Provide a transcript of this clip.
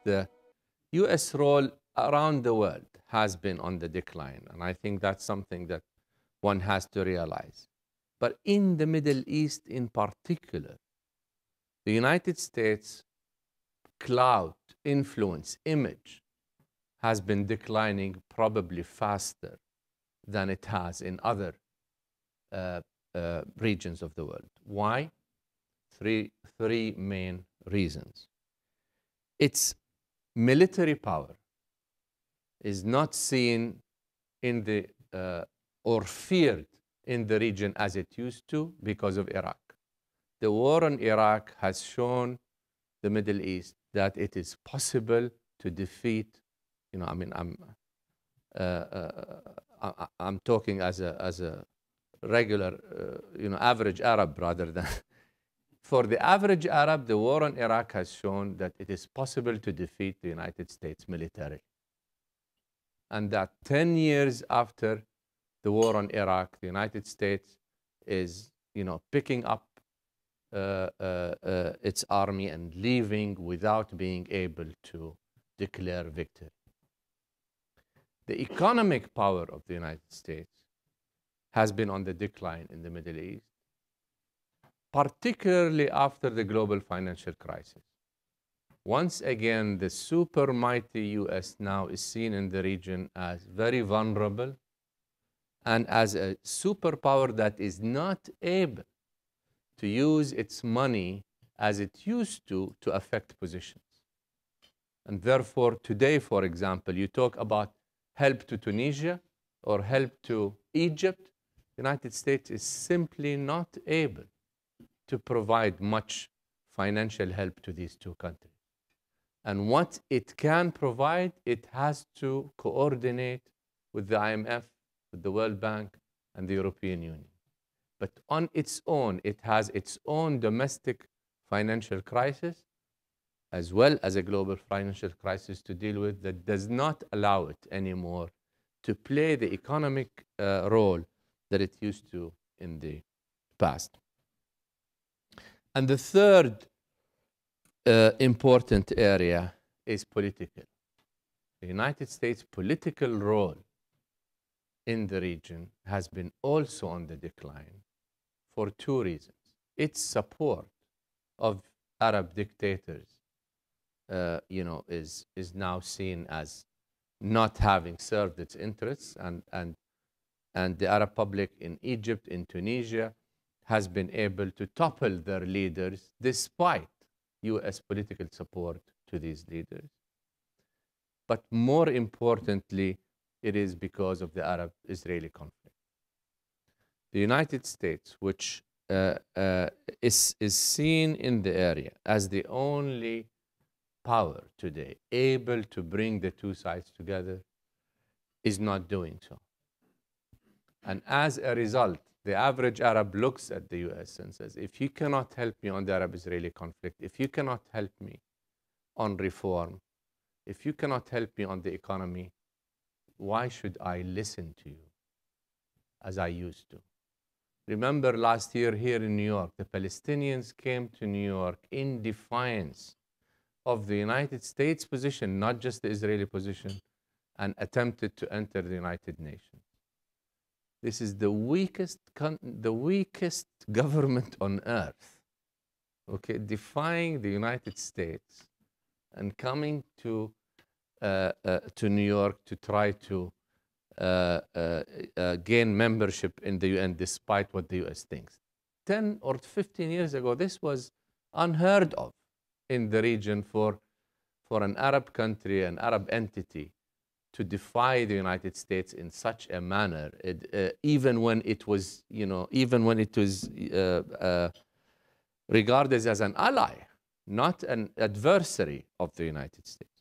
the U.S. role around the world has been on the decline. And I think that's something that one has to realize. But in the Middle East in particular, the United States clout, influence, image has been declining probably faster than it has in other regions of the world. Why? Three main reasons. Its military power is not seen in the or feared in the region as it used to because of Iraq. The war in Iraq has shown the Middle East that it is possible to defeat. You know, I mean, I'm talking as a regular, average Arab rather than. For the average Arab, the war on Iraq has shown that it is possible to defeat the United States militarily. And that 10 years after the war on Iraq, the United States is, picking up its army and leaving without being able to declare victory. The economic power of the United States has been on the decline in the Middle East, particularly after the global financial crisis. Once again, the super mighty US now is seen in the region as very vulnerable and as a superpower that is not able to use its money as it used to affect positions. And therefore, today, for example, you talk about help to Tunisia or help to Egypt, the United States is simply not able to provide much financial help to these two countries. And what it can provide, it has to coordinate with the IMF, with the World Bank, and the European Union. But on its own, it has its own domestic financial crisis, as well as a global financial crisis to deal with that does not allow it anymore to play the economic role that it used to in the past. And the third important area is political. The United States' political role in the region has been also on the decline for two reasons. Its support of Arab dictators is now seen as not having served its interests, and the Arab public in Egypt, in Tunisia, has been able to topple their leaders despite US political support to these leaders. But more importantly, it is because of the Arab-Israeli conflict. The United States, which is seen in the area as the only power today able to bring the two sides together, is not doing so. And as a result, the average Arab looks at the US and says, if you cannot help me on the Arab-Israeli conflict, if you cannot help me on reform, if you cannot help me on the economy, why should I listen to you as I used to? Remember last year here in New York, the Palestinians came to New York in defiance of the United States position, not just the Israeli position, and attempted to enter the United Nations. This is the weakest government on earth, okay, defying the United States and coming to New York to try to gain membership in the UN despite what the US thinks. 10 or 15 years ago, this was unheard of in the region for an Arab country, an Arab entity, to defy the United States in such a manner, even when it was, regarded as an ally, not an adversary of the United States.